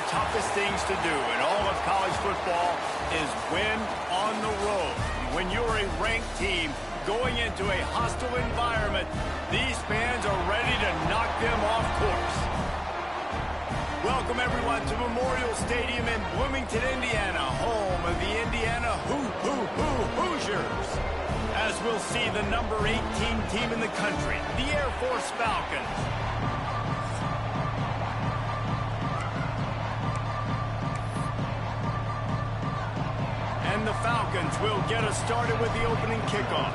toughest things to do in all of college football is win on the road. When you're a ranked team going into a hostile environment, these fans are ready to knock them off course. Welcome, everyone, to Memorial Stadium in Bloomington, Indiana, home of the Indiana Hoosiers. As we'll see the number 18 team in the country, the Air Force Falcons. And the Falcons will get us started with the opening kickoff.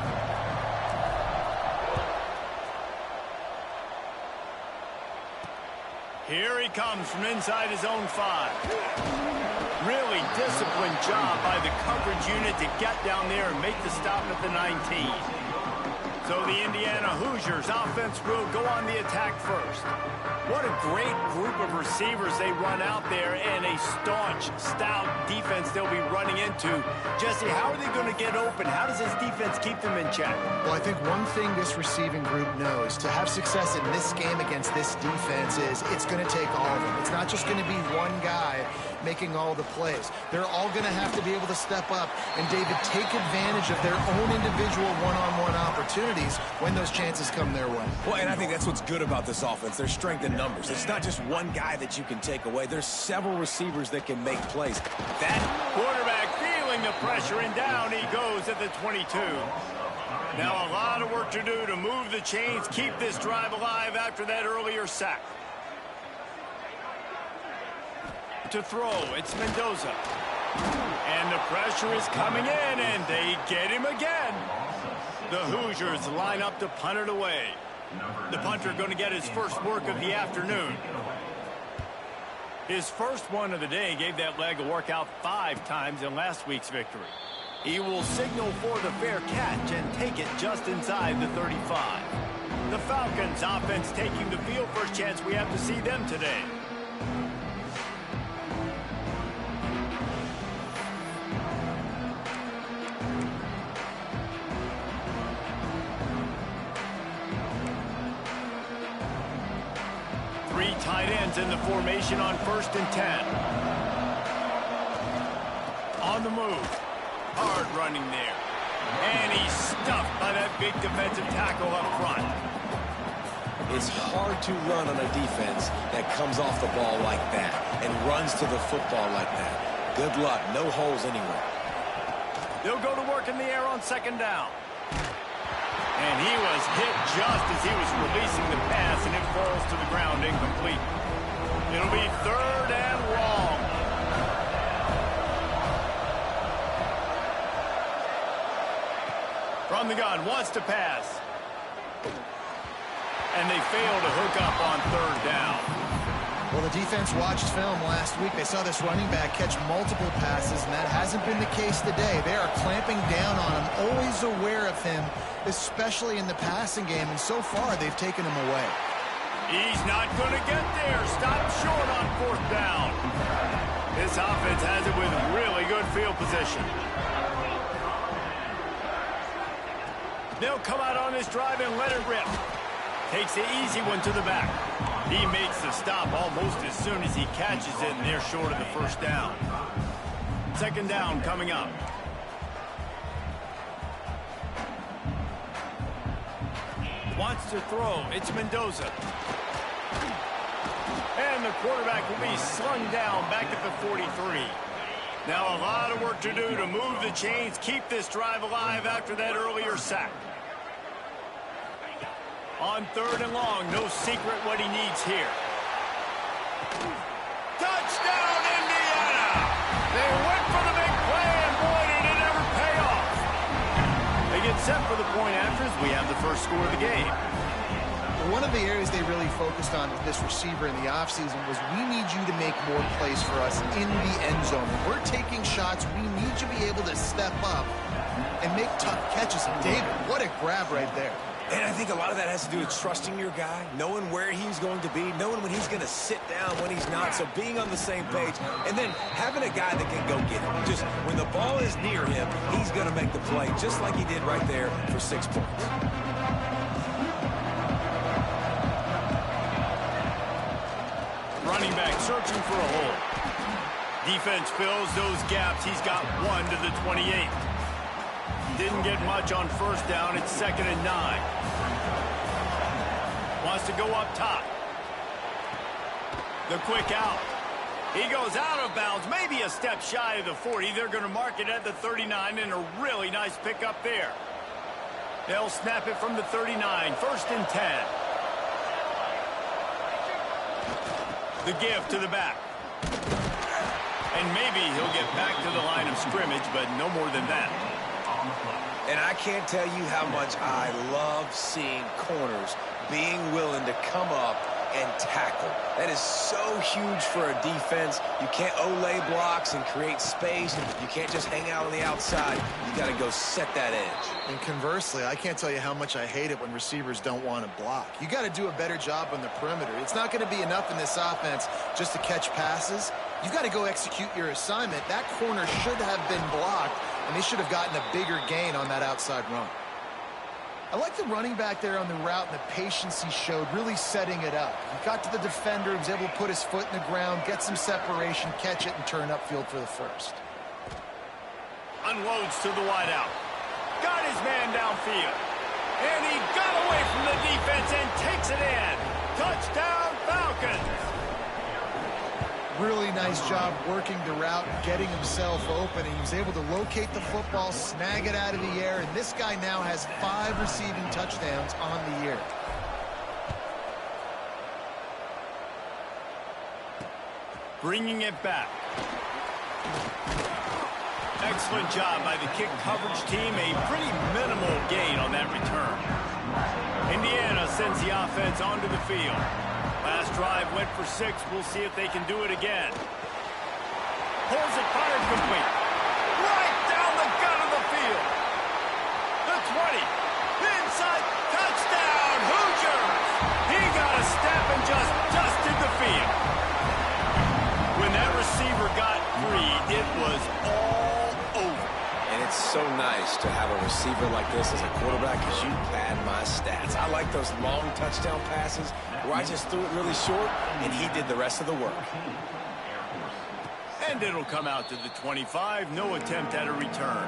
Here he comes from inside his own 5. Really disciplined job by the coverage unit to get down there and make the stop at the 19. So the Indiana Hoosiers offense will go on the attack first. What a great group of receivers they run out there, and a staunch, stout defense they'll be running into. Jesse, how are they going to get open? How does this defense keep them in check? Well, I think one thing this receiving group knows to have success in this game against this defense is it's going to take all of them. It's not just going to be one guy making all the plays. They're all going to have to be able to step up and, David, take advantage of their own individual one-on-one opportunities when those chances come their way. Well, and I think that's what's good about this offense. Their strength in numbers. It's not just one guy that you can take away. There's several receivers that can make plays. That quarterback feeling the pressure, and down he goes at the 22. Now a lot of work to do to move the chains, keep this drive alive after that earlier sack. To throw, it's Mendoza. And the pressure is coming in, and they get him again. The Hoosiers line up to punt it away. The punter going to get his first work of the afternoon. His first one of the day gave that leg a workout 5 times in last week's victory. He will signal for the fair catch and take it just inside the 35. The Falcons offense taking the field. First chance we have to see them today. Three tight ends in the formation on 1st and 10. On the move. Hard running there. And he's stuffed by that big defensive tackle up front. It's hard to run on a defense that comes off the ball like that and runs to the football like that. Good luck. No holes anywhere. They'll go to work in the air on 2nd down. And he was hit just as he was releasing the pass, and it falls to the ground incomplete. It'll be 3rd and long. From the gun, wants to pass. And they fail to hook up on 3rd down. Well, the defense watched film last week. They saw this running back catch multiple passes, and that hasn't been the case today. They are clamping down on him, always aware of him, especially in the passing game, and so far they've taken him away. He's not going to get there. Stop short on 4th down. This offense has it with really good field position. They'll come out on this drive and let it rip. Takes the easy one to the back. He makes the stop almost as soon as he catches it, and they're short of the 1st down. 2nd down coming up. Wants to throw. It's Mendoza. And the quarterback will be slung down back at the 43. Now a lot of work to do to move the chains, keep this drive alive after that earlier sack. On 3rd and long, no secret what he needs here. Touchdown, Indiana! They went for the big play, and boy, did it ever pay off. They get set for the point after as we have the first score of the game. One of the areas they really focused on with this receiver in the offseason was, we need you to make more plays for us in the end zone. When we're taking shots, we need you to be able to step up and make tough catches. And David, what a grab right there. And I think a lot of that has to do with trusting your guy, knowing where he's going to be, knowing when he's going to sit down, when he's not, so being on the same page, and then having a guy that can go get it. Just when the ball is near him, he's going to make the play, just like he did right there for 6 points. Running back searching for a hole. Defense fills those gaps. He's got 1 to the 28. Didn't get much on first down. It's 2nd and 9. Wants to go up top. The quick out. He goes out of bounds, maybe a step shy of the 40. They're going to mark it at the 39, and a really nice pickup there. They'll snap it from the 39, 1st and 10. The give to the back. And maybe he'll get back to the line of scrimmage, but no more than that. And I can't tell you how much I love seeing corners being willing to come up and tackle. That is so huge for a defense. You can't Olay blocks and create space. You can't just hang out on the outside. You got to go set that edge. And conversely, I can't tell you how much I hate it when receivers don't want to block. You got to do a better job on the perimeter. It's not going to be enough in this offense just to catch passes. You've got to go execute your assignment. That corner should have been blocked, and they should have gotten a bigger gain on that outside run. I like the running back there on the route and the patience he showed, really setting it up. He got to the defender, he was able to put his foot in the ground, get some separation, catch it, and turn upfield for the first. Unloads to the wideout. Got his man downfield. And he got away from the defense and takes it in. Touchdown, Falcons! Really nice job working the route, getting himself open, and he was able to locate the football, snag it out of the air, and this guy now has 5 receiving touchdowns on the year. Bringing it back. Excellent job by the kick coverage team. A pretty minimal gain on that return. Indiana sends the offense onto the field. Last drive went for 6. We'll see if they can do it again. Pulls it, fired complete. Right down the gut of the field. The 20. Inside. Touchdown, Hoosiers. He got a step and just dusted the field. When that receiver got free, it was all over. And it's so nice to have a receiver like this as a quarterback because you pad my stats. I like those long touchdown passes where I just threw it really short and he did the rest of the work. And it'll come out to the 25. No attempt at a return.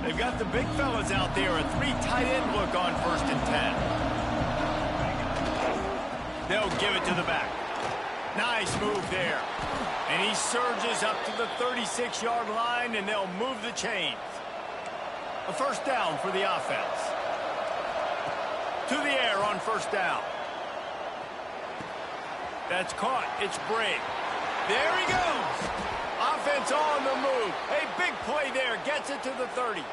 They've got the big fellas out there. A 3 tight end look on 1st and 10. They'll give it to the back. Nice move there. And he surges up to the 36-yard line, and they'll move the chains. A 1st down for the offense. To the air on 1st down. That's caught. It's Bray. There he goes. Offense on the move. A big play there. Gets it to the 30.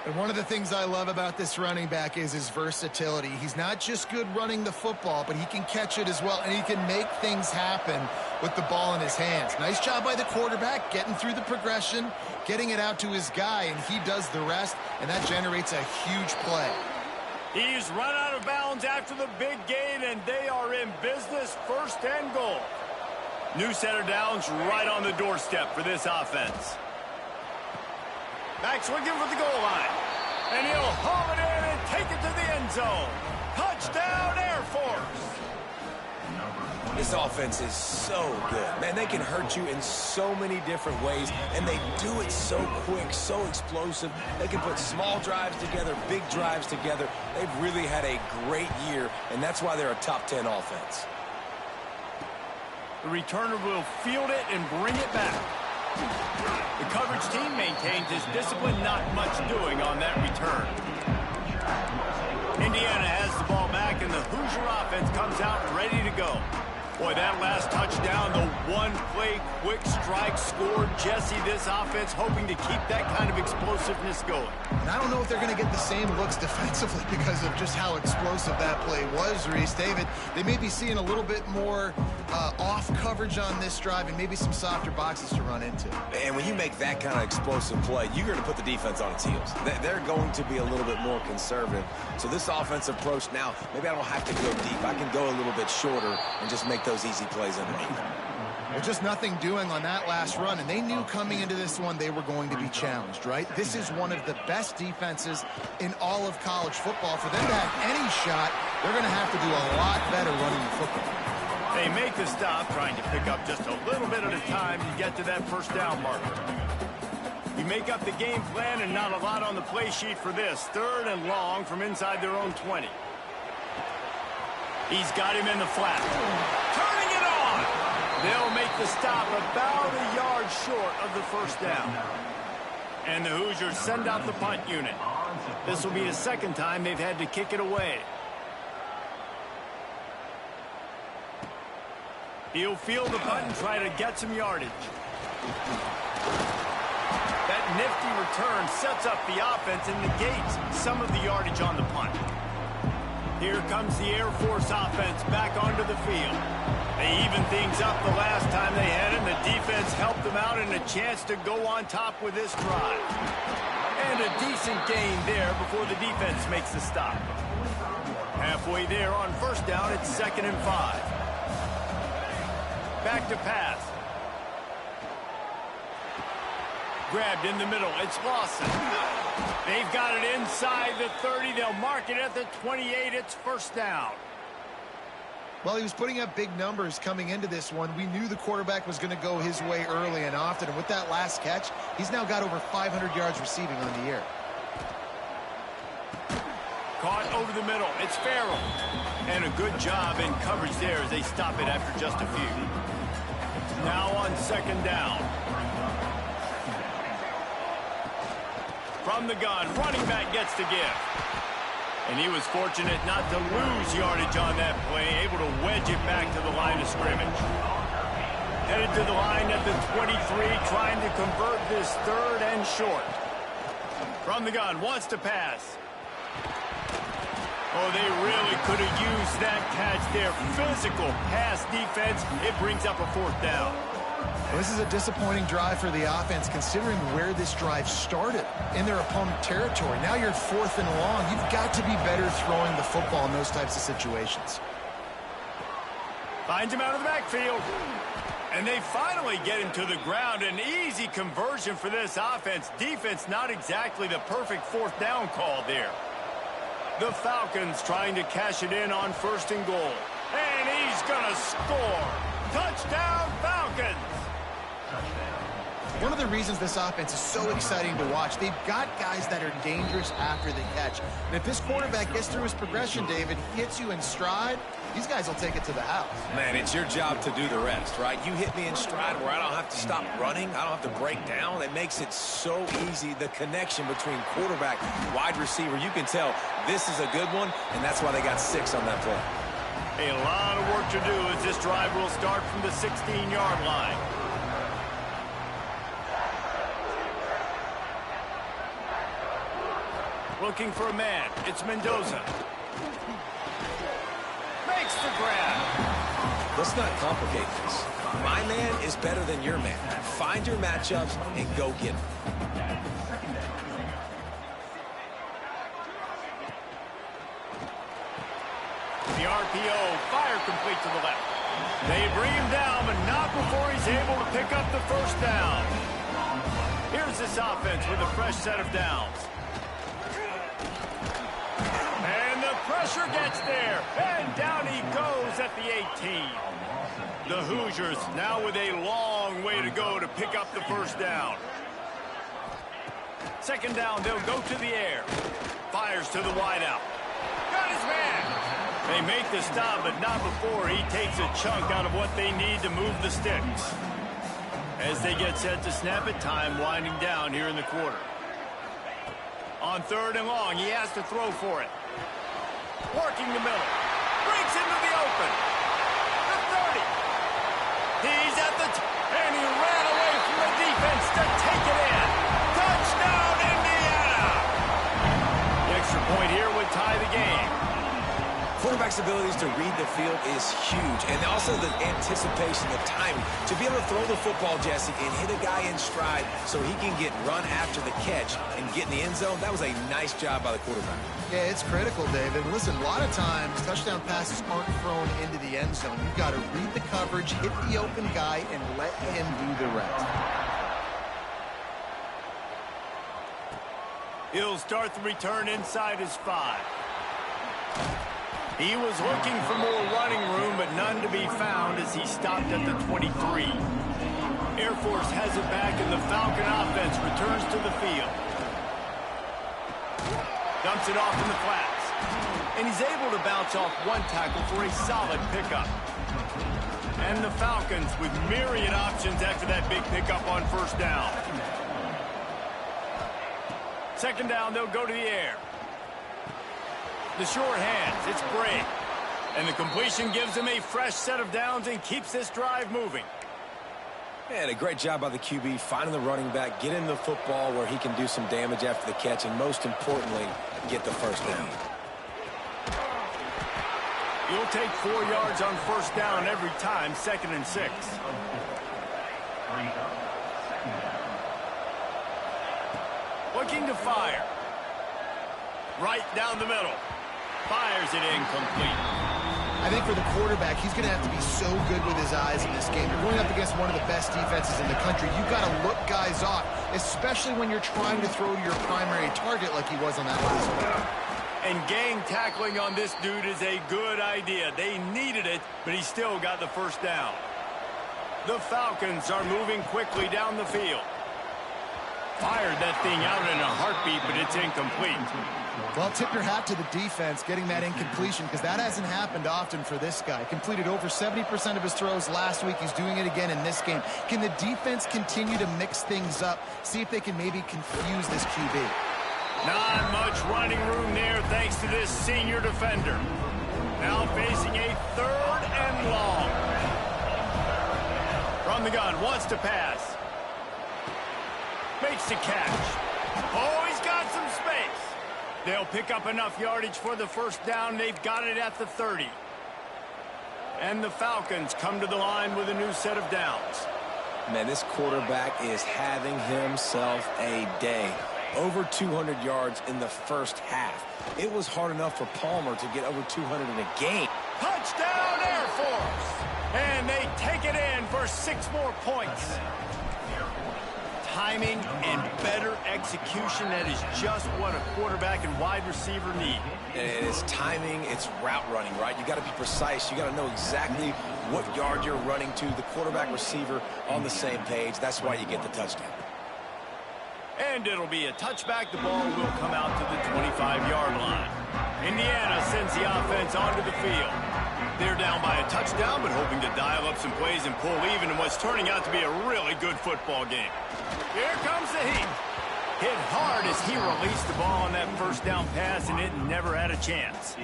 And one of the things I love about this running back is his versatility. He's not just good running the football, but he can catch it as well, and he can make things happen with the ball in his hands. Nice job by the quarterback, getting through the progression, getting it out to his guy, and he does the rest, and that generates a huge play. He's run out of bounds after the big gain, and they are in business, 1st and goal. New set of downs right on the doorstep for this offense. Back swinging for the goal line. And he'll haul it in and take it to the end zone. Touchdown, Air Force. This offense is so good. Man, they can hurt you in so many different ways, and they do it so quick, so explosive. They can put small drives together, big drives together. They've really had a great year, and that's why they're a top 10 offense. The returner will field it and bring it back. The coverage team maintains his discipline, not much doing on that return. Indiana has the ball back, and the Hoosier offense comes out ready to go. Boy, that last touchdown, the one-play quick strike scored. Jesse, this offense hoping to keep that kind of explosiveness going. And I don't know if they're going to get the same looks defensively because of just how explosive that play was, Reese. David, they may be seeing a little bit more off coverage on this drive and maybe some softer boxes to run into. And when you make that kind of explosive play, you're going to put the defense on its heels. They're going to be a little bit more conservative. So this offensive approach now, maybe I don't have to go deep. I can go a little bit shorter and just make those easy plays underneath. Well, just nothing doing on that last run, and they knew coming into this one they were going to be challenged, right? This is one of the best defenses in all of college football. For them to have any shot, they're going to have to do a lot better running the football. They make the stop, trying to pick up just a little bit at a time to get to that first down marker. You make up the game plan and not a lot on the play sheet for this. 3rd and long from inside their own 20. He's got him in the flat. Turning it on! They'll make the stop about a yard short of the first down. And the Hoosiers send out the punt unit. This will be the 2nd time they've had to kick it away. He'll field the punt and try to get some yardage. That nifty return sets up the offense and negates some of the yardage on the punt. Here comes the Air Force offense back onto the field. They even things up the last time they had him. The defense helped them out and a chance to go on top with this drive. And a decent gain there before the defense makes the stop. Halfway there on first down, it's 2nd and 5. Back to pass. Grabbed in the middle. It's Lawson. They've got it inside the 30. They'll mark it at the 28. It's first down. Well, he was putting up big numbers coming into this one. We knew the quarterback was going to go his way early and often. And with that last catch, he's now got over 500 yards receiving on the year. Caught over the middle. It's Farrell. And a good job in coverage there as they stop it after just a few. Now on 2nd down. From the gun, running back gets the gift. And he was fortunate not to lose yardage on that play, able to wedge it back to the line of scrimmage. Headed to the line at the 23, trying to convert this 3rd and short. From the gun, wants to pass. Oh, they really could have used that catch there. Physical pass defense. It brings up a 4th down. Well, this is a disappointing drive for the offense, considering where this drive started, in their opponent territory. Now you're 4th and long. You've got to be better throwing the football in those types of situations. Finds him out of the backfield. And they finally get him to the ground. An easy conversion for this offense. Defense, not exactly the perfect 4th down call there. The Falcons trying to cash it in on 1st and goal. And he's going to score. Touchdown, Falcons! One of the reasons this offense is so exciting to watch, they've got guys that are dangerous after the catch. And if this quarterback gets through his progression, David, hits you in stride, these guys will take it to the house. Man, it's your job to do the rest, right? You hit me in stride where I don't have to stop running. I don't have to break down. It makes it so easy. The connection between quarterback and wide receiver, you can tell this is a good one, and that's why they got 6 on that play. A lot of work to do as this drive will start from the 16-yard line. Looking for a man. It's Mendoza. Makes the grab. Let's not complicate this. My man is better than your man. Find your matchups and go get them. The RPO, fire complete to the left. They bring him down, but not before he's able to pick up the first down. Here's this offense with a fresh set of downs. And the pressure gets there, and down he goes at the 18. The Hoosiers now with a long way to go to pick up the first down. 2nd down, they'll go to the air. Fires to the wideout. Got his man. They make the stop, but not before he takes a chunk out of what they need to move the sticks. As they get set to snap it, time winding down here in the quarter. On 3rd and long, he has to throw for it. Working the middle. Breaks into the open. The 30. He's at the and he ran away from the defense to take it in. Touchdown, Indiana! The extra point here would tie the game. Quarterback's abilities to read the field is huge, and also the anticipation, the timing. To be able to throw the football, Jesse, and hit a guy in stride so he can get run after the catch and get in the end zone, that was a nice job by the quarterback. Yeah, it's critical, David. Listen, a lot of times touchdown passes aren't thrown into the end zone. You've got to read the coverage, hit the open guy, and let him do the rest. He'll start the return inside his 5. He was looking for more running room, but none to be found as he stopped at the 23. Air Force has it back, and the Falcon offense returns to the field. Dumps it off in the flats. And he's able to bounce off one tackle for a solid pickup. And the Falcons with myriad options after that big pickup on first down. Second down, they'll go to the air. The short hands, it's Bray. And the completion gives him a fresh set of downs and keeps this drive moving. And a great job by the QB, finding the running back, getting the football where he can do some damage after the catch, and most importantly, get the first down. You'll take 4 yards on first down every time, 2nd and 6. Looking to fire. Right down the middle. Fires it incomplete. I think for the quarterback, he's going to have to be so good with his eyes in this game. You're going up against one of the best defenses in the country. You've got to look guys off, especially when you're trying to throw to your primary target like he was on that last one. And gang tackling on this dude is a good idea. They needed it, but he still got the first down. The Falcons are moving quickly down the field. Fired that thing out in a heartbeat, but it's incomplete. Well, tip your hat to the defense getting that incompletion, because that hasn't happened often for this guy. Completed over 70% of his throws last week. He's doing it again in this game. Can the defense continue to mix things up, see if they can maybe confuse this QB? Not much running room there thanks to this senior defender. Now facing a 3rd and long. From the gun, wants to pass. Makes the catch. Oh, he's got some space. They'll pick up enough yardage for the first down. They've got it at the 30. And the Falcons come to the line with a new set of downs. Man, this quarterback is having himself a day. Over 200 yards in the first half. It was hard enough for Palmer to get over 200 in a game. Touchdown, Air Force! And they take it in for 6 more points. Timing and better execution, that is just what a quarterback and wide receiver need. And it's timing, it's route running, right? You got to be precise. You got to know exactly what yard you're running to. The quarterback receiver on the same page. That's why you get the touchdown. And it'll be a touchback. The ball will come out to the 25-yard line. Indiana sends the offense onto the field. They're down by a touchdown, but hoping to dial up some plays and pull even in what's turning out to be a really good football game. Here comes the heat. Hit hard as he released the ball on that first down pass, and it never had a chance.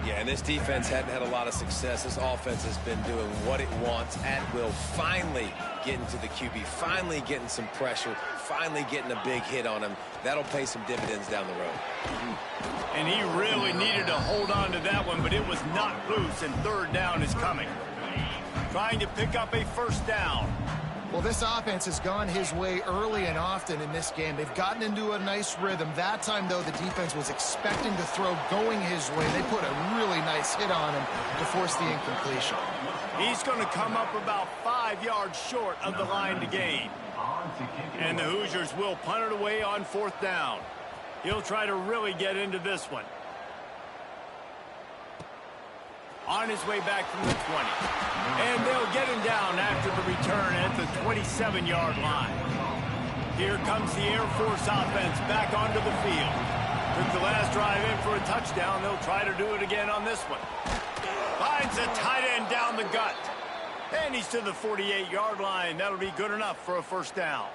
Yeah, and this defense hadn't had a lot of success. This offense has been doing what it wants at will. Finally getting to the QB, finally getting some pressure, finally getting a big hit on him. That'll pay some dividends down the road. And he really needed to hold on to that one, but it was not loose, and 3rd down is coming. Trying to pick up a first down. Well, this offense has gone his way early and often in this game. They've gotten into a nice rhythm. That time, though, the defense was expecting to throw going his way. They put a really nice hit on him to force the incompletion. He's going to come up about 5 yards short of the line to gain. And the Hoosiers will punt it away on 4th down. He'll try to really get into this one. On his way back from the 20. And they'll get him down after the return at the 27-yard line. Here comes the Air Force offense back onto the field. Took the last drive in for a touchdown. They'll try to do it again on this one. Finds a tight end down the gut. And he's to the 48-yard line. That'll be good enough for a first down.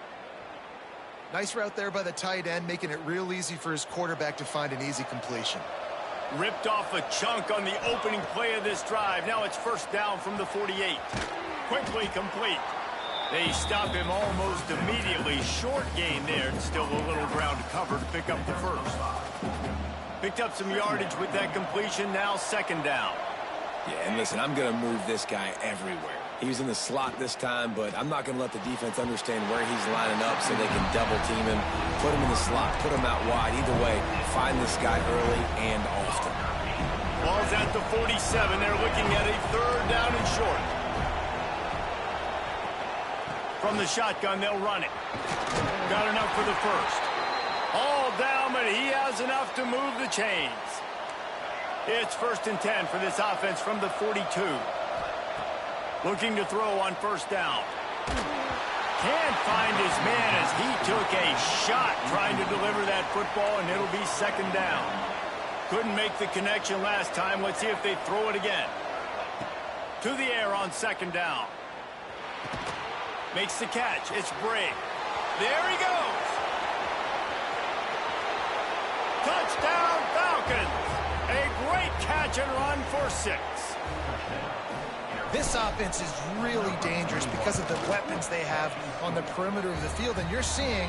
Nice route there by the tight end, making it real easy for his quarterback to find an easy completion. Ripped off a chunk on the opening play of this drive. Now it's first down from the 48. Quickly complete. They stop him almost immediately. Short gain there, and still a little ground to cover to pick up the first. Picked up some yardage with that completion. Now 2nd down. Yeah, and listen, I'm going to move this guy everywhere. He's in the slot this time, but I'm not going to let the defense understand where he's lining up so they can double team him, put him in the slot, put him out wide. Either way, find this guy early and often. Ball's at the 47. They're looking at a 3rd down and short. From the shotgun, they'll run it. Got enough for the first. All down, but he has enough to move the chains. It's 1st and 10 for this offense from the 42. Looking to throw on 1st down. Can't find his man as he took a shot trying to deliver that football, and it'll be 2nd down. Couldn't make the connection last time. Let's see if they throw it again. To the air on 2nd down. Makes the catch. It's Bray. There he goes. Touchdown, Falcons. A great catch and run for 6. This offense is really dangerous because of the weapons they have on the perimeter of the field. And you're seeing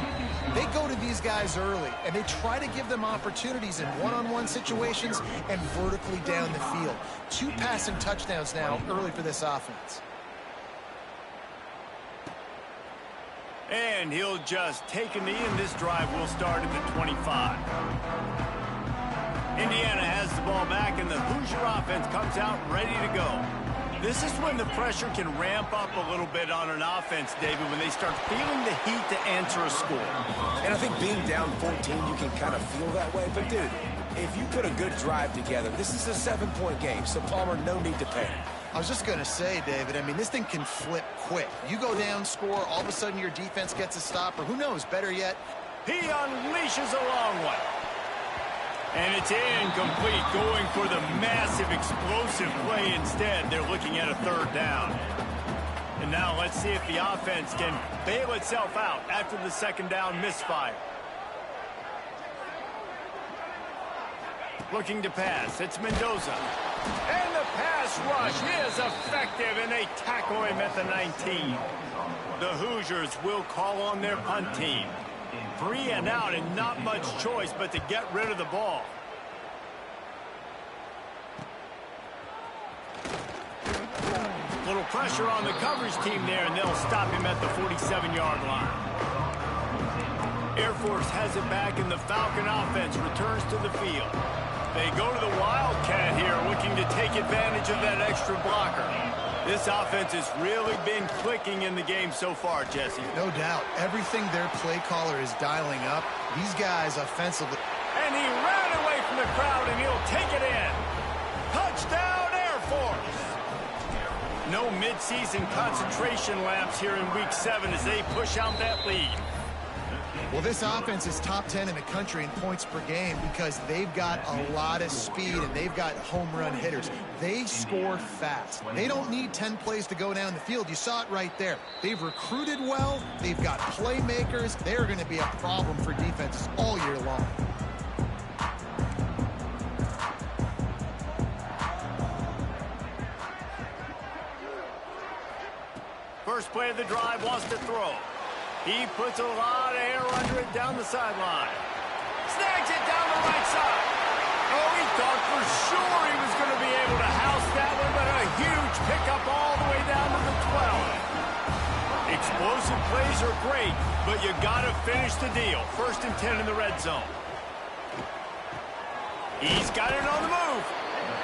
they go to these guys early, and they try to give them opportunities in one-on-one situations and vertically down the field. 2 passing touchdowns now early for this offense. And he'll just take a knee, and this drive will start at the 25. Indiana has the ball back, and the Hoosier offense comes out ready to go. This is when the pressure can ramp up a little bit on an offense, David, when they start feeling the heat to answer a score. And I think being down 14, you can kind of feel that way. But, dude, if you put a good drive together, this is a 7-point game, so Palmer, no need to panic. I was just going to say, David, I mean, this thing can flip quick. You go down, score, all of a sudden your defense gets a stop, or who knows, better yet, he unleashes a long one. And it's incomplete, going for the massive explosive play instead. They're looking at a 3rd down. And now let's see if the offense can bail itself out after the 2nd down misfire. Looking to pass. It's Mendoza. And the pass rush is effective, and they tackle him at the 19. The Hoosiers will call on their punt team. 3 and out, and not much choice but to get rid of the ball. Little pressure on the coverage team there, and they'll stop him at the 47-yard line. Air Force has it back, and the Falcon offense returns to the field. They go to the Wildcat here, looking to take advantage of that extra blocker. This offense has really been clicking in the game so far, Jesse. no doubt. Everything their play caller is dialing up, these guys offensively. And he ran away from the crowd, and he'll take it in. Touchdown, Air Force. No midseason concentration laps here in Week 7 as they push out that lead. Well, this offense is top 10 in the country in points per game because they've got a lot of speed and they've got home run hitters. They score fast. They don't need 10 plays to go down the field. You saw it right there. They've recruited well. They've got playmakers. They're going to be a problem for defenses all year long. First play of the drive, wants to throw. He puts a lot of air under it down the sideline. Snags it down the right side. Oh, he thought for sure he was going to be able to house that one, but a huge pickup all the way down to the 12. Explosive plays are great, but you got to finish the deal. 1st and 10 in the red zone. He's got it on the move.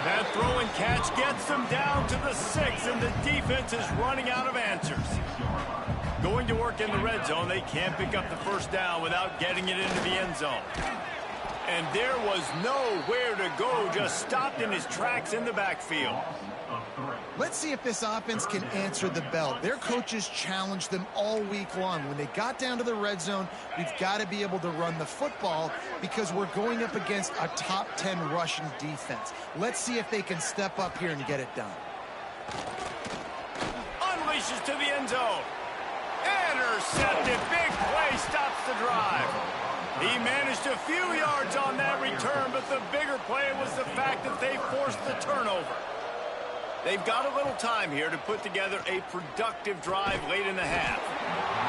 That throw and catch gets them down to the 6, and the defense is running out of answers. Going to work in the red zone, they can't pick up the 1st down without getting it into the end zone. And there was nowhere to go, just stopped in his tracks in the backfield. Let's see if this offense can answer the bell. Their coaches challenged them all week long. When they got down to the red zone, we've got to be able to run the football because we're going up against a top 10 rushing defense. Let's see if they can step up here and get it done. Unleashes to the end zone. Intercepted. Big play stops the drive. He managed a few yards on that return, but the bigger play was the fact that they forced the turnover. They've got a little time here to put together a productive drive late in the half.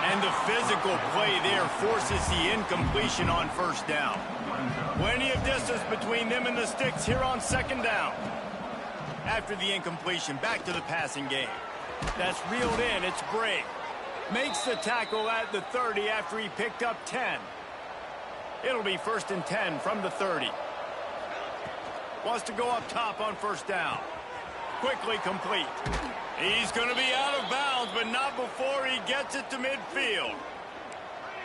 And the physical play there forces the incompletion on 1st down. Plenty of distance between them and the sticks here on 2nd down. After the incompletion, back to the passing game. That's reeled in. It's Bray. Makes the tackle at the 30 after he picked up 10. It'll be 1st and 10 from the 30. Wants to go up top on 1st down. Quickly complete. He's going to be out of bounds, but not before he gets it to midfield.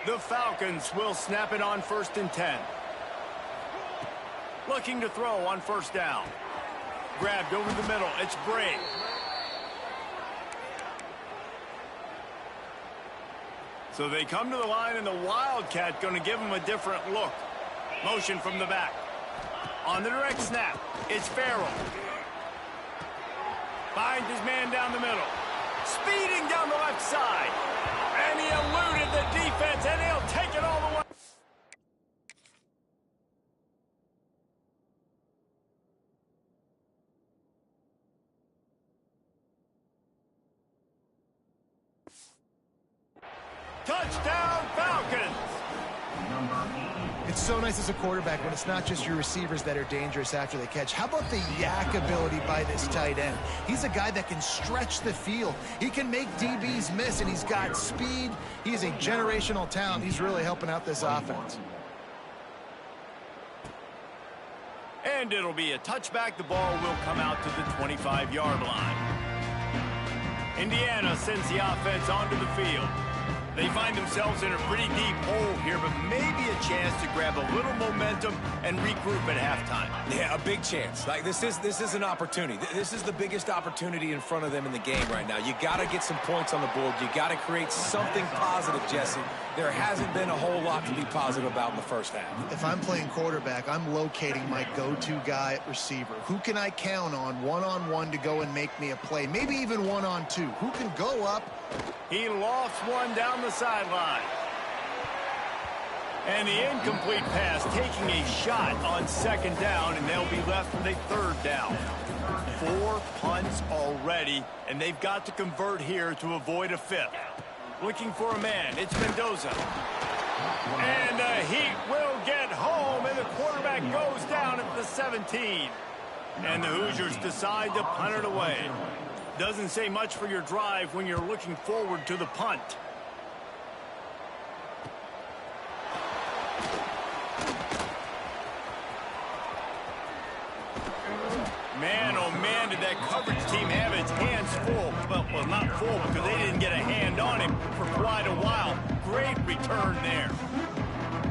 The Falcons will snap it on 1st and 10. Looking to throw on 1st down. Grabbed over the middle. It's Bray. So they come to the line, and the Wildcat going to give him a different look. Motion from the back. On the direct snap, it's Farrell. Finds his man down the middle. Speeding down the left side. And he eluded the defense, and he'll take it all the way. Touchdown, Falcons! It's so nice as a quarterback when it's not just your receivers that are dangerous after the catch. How about the yak ability by this tight end? He's a guy that can stretch the field. He can make DBs miss, and he's got speed. He is a generational talent. He's really helping out this offense. And it'll be a touchback. The ball will come out to the 25-yard line. Indiana sends the offense onto the field. They find themselves in a pretty deep hole here, but maybe a chance to grab a little momentum and regroup at halftime. Yeah, a big chance. Like this is an opportunity. This is the biggest opportunity in front of them in the game right now. You got to get some points on the board. You got to create something positive, Jesse. There hasn't been a whole lot to be positive about in the first half. If I'm playing quarterback, I'm locating my go-to guy at receiver. Who can I count on one-on-one to go and make me a play? Maybe even one-on-two. Who can go up? He lofts one down the sideline. And the incomplete pass taking a shot on second down, and they'll be left with a third down. 4 punts already, and they've got to convert here to avoid a fifth. Looking for a man. It's Mendoza. And the Heat will get home, and the quarterback goes down at the 17. And the Hoosiers decide to punt it away. Doesn't say much for your drive when you're looking forward to the punt. Man, oh man, did that coverage team have its hands full. Well, not full because they didn't get a hand on him for quite a while. Great return there.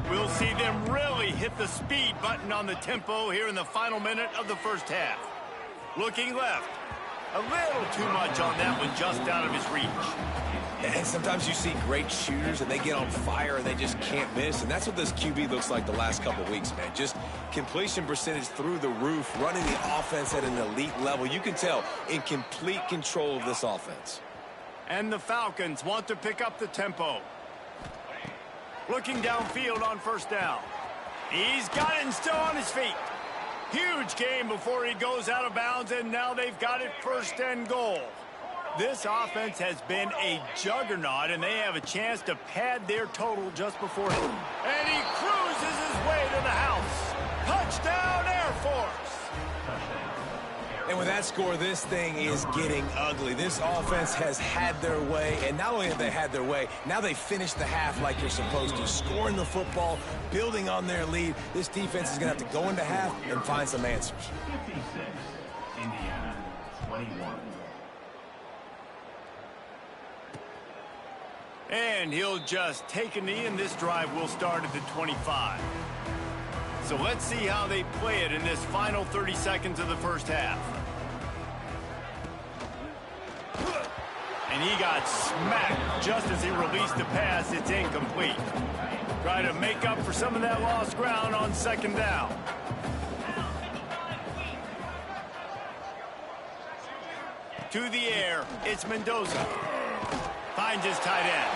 We'll see them really hit the speed button on the tempo here in the final minute of the first half. Looking left. A little too much on that one, just out of his reach. And sometimes you see great shooters and they get on fire and they just can't miss. And that's what this QB looks like the last couple weeks, man. Just completion percentage through the roof, running the offense at an elite level. You can tell in complete control of this offense. And the Falcons want to pick up the tempo. Looking downfield on first down. He's got it and still on his feet. Huge game before he goes out of bounds, and now they've got it first and goal. This offense has been a juggernaut, and they have a chance to pad their total just before. And he cruises his way to the house. Touchdown, Air Force. And with that score, this thing is getting ugly. This offense has had their way, and not only have they had their way, now they finished the half like you're supposed to, scoring the football, building on their lead. This defense is going to have to go into half and find some answers. 56, Indiana, 21. And he'll just take a knee, and this drive will start at the 25. So let's see how they play it in this final 30 seconds of the first half. And he got smacked just as he released the pass. It's incomplete. Try to make up for some of that lost ground on second down. To the air, it's Mendoza. Finds his tight end.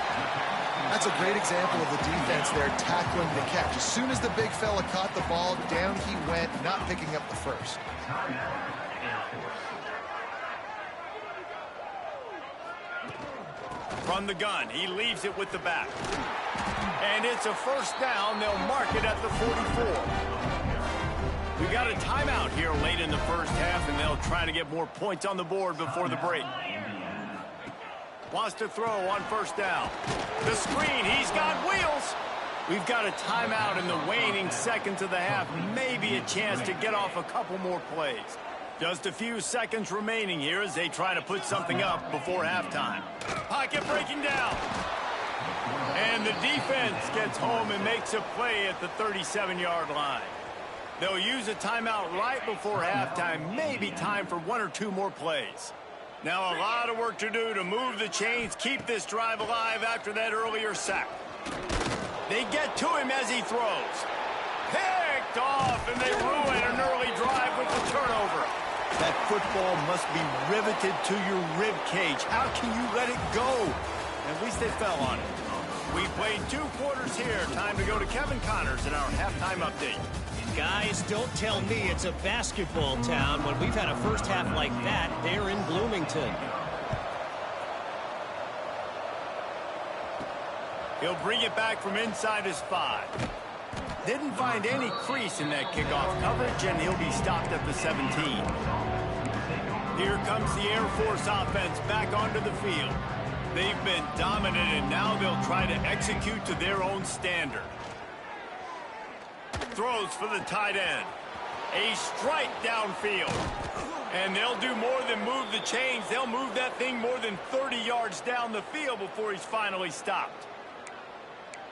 That's a great example of the defense there tackling the catch. As soon as the big fella caught the ball, down he went, not picking up the first. From the gun, he leaves it with the back. And it's a first down. They'll mark it at the 44. We got a timeout here late in the first half, and they'll try to get more points on the board before the break. Wants to throw on first down. The screen, he's got wheels. We've got a timeout in the waning seconds of the half. Maybe a chance to get off a couple more plays. Just a few seconds remaining here as they try to put something up before halftime. Pocket breaking down. And the defense gets home and makes a play at the 37-yard line. They'll use a timeout right before halftime, maybe time for 1 or 2 more plays. Now a lot of work to do to move the chains, keep this drive alive after that earlier sack. They get to him as he throws. Picked off, and they ruin an early drive with the turnover. That football must be riveted to your rib cage. How can you let it go? At least they fell on it. We played 2 quarters here. Time to go to Kevin Connors in our halftime update. Guys, don't tell me it's a basketball town when we've had a first half like that there in Bloomington. He'll bring it back from inside his 5. Didn't find any crease in that kickoff coverage, and he'll be stopped at the 17. Here comes the Air Force offense back onto the field. They've been dominant, and now they'll try to execute to their own standard. Throws for the tight end. A strike downfield. And they'll do more than move the chains. They'll move that thing more than 30 yards down the field before he's finally stopped.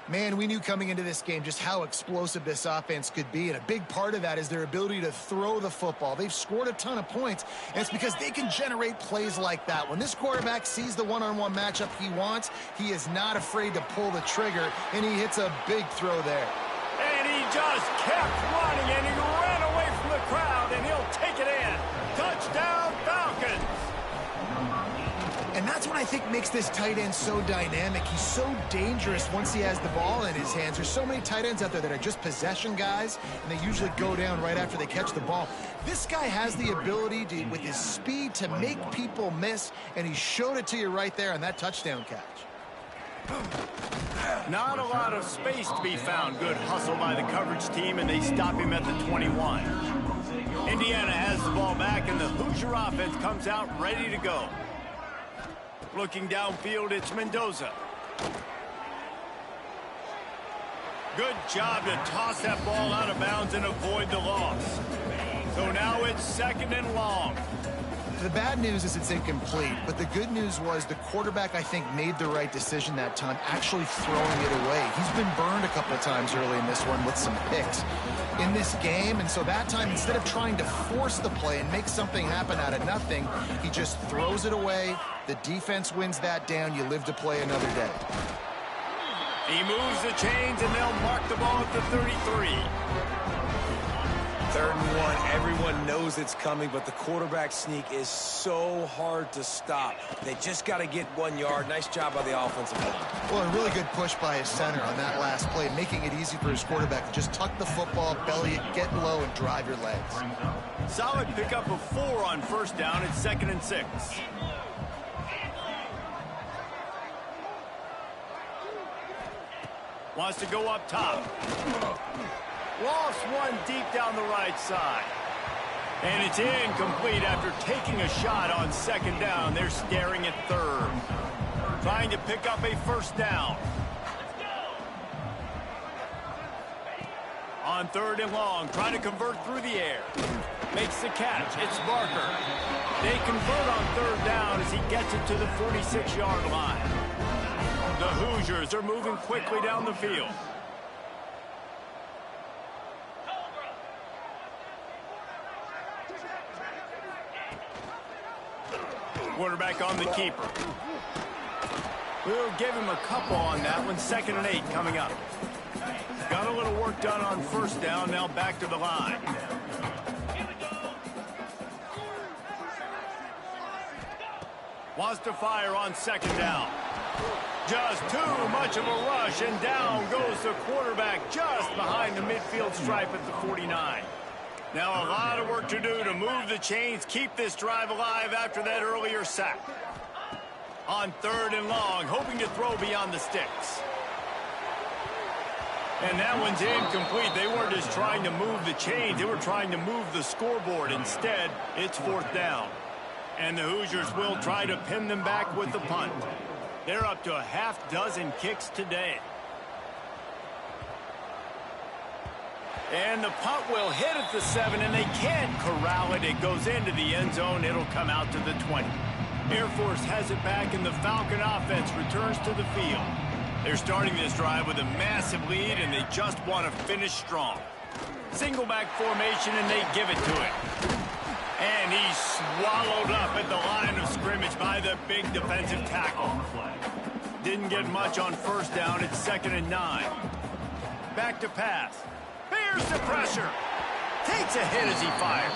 Man, we knew coming into this game just how explosive this offense could be, and a big part of that is their ability to throw the football. They've scored a ton of points, and it's because they can generate plays like that. When this quarterback sees the one-on-one matchup he wants, he is not afraid to pull the trigger, and he hits a big throw there. And he just kept running, and he ran away from the crowd, and he'll take it in. Touchdown, Falcons! And that's what I think makes this tight end so dynamic. He's so dangerous once he has the ball in his hands. There's so many tight ends out there that are just possession guys, and they usually go down right after they catch the ball. This guy has the ability to, with his speed, to make people miss, and he showed it to you right there on that touchdown catch. Not a lot of space to be found. Good hustle by the coverage team, and they stop him at the 21. Indiana has the ball back, and the Hoosier offense comes out ready to go. Looking downfield, it's Mendoza. Good job to toss that ball out of bounds and avoid the loss. So now it's 2nd and long. The bad news is it's incomplete, but the good news was the quarterback, I think, made the right decision that time, actually throwing it away. He's been burned a couple times early in this one with some picks in this game, and so that time, instead of trying to force the play and make something happen out of nothing, he just throws it away. The defense wins that down. You live to play another day. He moves the chains, and they'll mark the ball at the 33. 3rd and 1. Everyone knows it's coming, but the quarterback sneak is so hard to stop. They just got to get 1 yard. Nice job by the offensive line. Well, a really good push by his center on that last play, making it easy for his quarterback to just tuck the football, belly it, get low, and drive your legs. Solid pickup of 4 on 1st down. It's 2nd and 6. Wants to go up top. Lost one deep down the right side. And it's incomplete after taking a shot on 2nd down. They're staring at 3rd. Trying to pick up a 1st down. On 3rd and long, trying to convert through the air. Makes the catch. It's Barker. They convert on 3rd down as he gets it to the 46-yard line. The Hoosiers are moving quickly down the field. Quarterback on the keeper. We'll give him a couple on that one. 2nd and 8 coming up. Got a little work done on 1st down. Now back to the line. Wants to fire on 2nd down. Just too much of a rush, and down goes the quarterback just behind the midfield stripe at the 49. Now a lot of work to do to move the chains, keep this drive alive after that earlier sack. On 3rd and long, hoping to throw beyond the sticks. And that one's incomplete. They weren't just trying to move the chains, they were trying to move the scoreboard. Instead, it's 4th down. And the Hoosiers will try to pin them back with the punt. They're up to a half-dozen kicks today. And the punt will hit at the 7, and they can't corral it. It goes into the end zone. It'll come out to the 20. Air Force has it back, and the Falcon offense returns to the field. They're starting this drive with a massive lead, and they just want to finish strong. Single back formation, and they give it to him. And he's swallowed up at the line of scrimmage by the big defensive tackle. Didn't get much on first down. It's 2nd and 9. Back to pass. Bears the pressure. Takes a hit as he fires.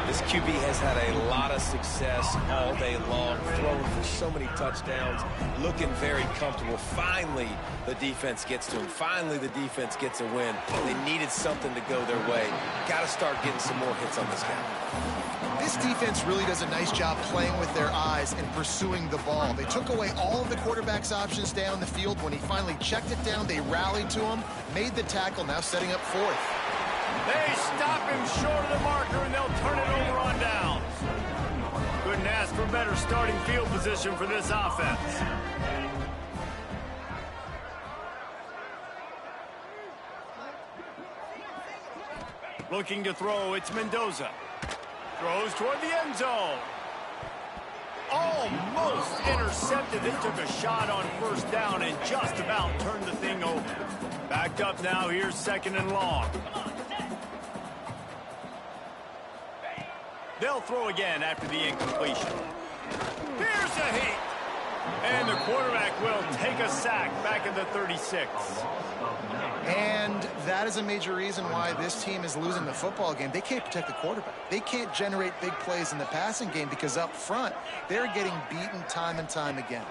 This QB has had a lot of success all day long, throwing for so many touchdowns, looking very comfortable. Finally, the defense gets to him. Finally, the defense gets a win. They needed something to go their way. Got to start getting some more hits on this guy. This defense really does a nice job playing with their eyes and pursuing the ball. They took away all of the quarterback's options down the field. When he finally checked it down, they rallied to him, made the tackle, now setting up 4th. They stop him short of the marker, and they'll turn it over on downs. Couldn't ask for better starting field position for this offense. Looking to throw, it's Mendoza. Throws toward the end zone. Almost intercepted. They took a shot on first down and just about turned the thing over. Backed up now. Here's 2nd and long. They'll throw again after the incompletion. Here's a heat. And the quarterback will take a sack back at the 36. And that is a major reason why this team is losing the football game. They can't protect the quarterback. They can't generate big plays in the passing game because up front, they're getting beaten time and time again.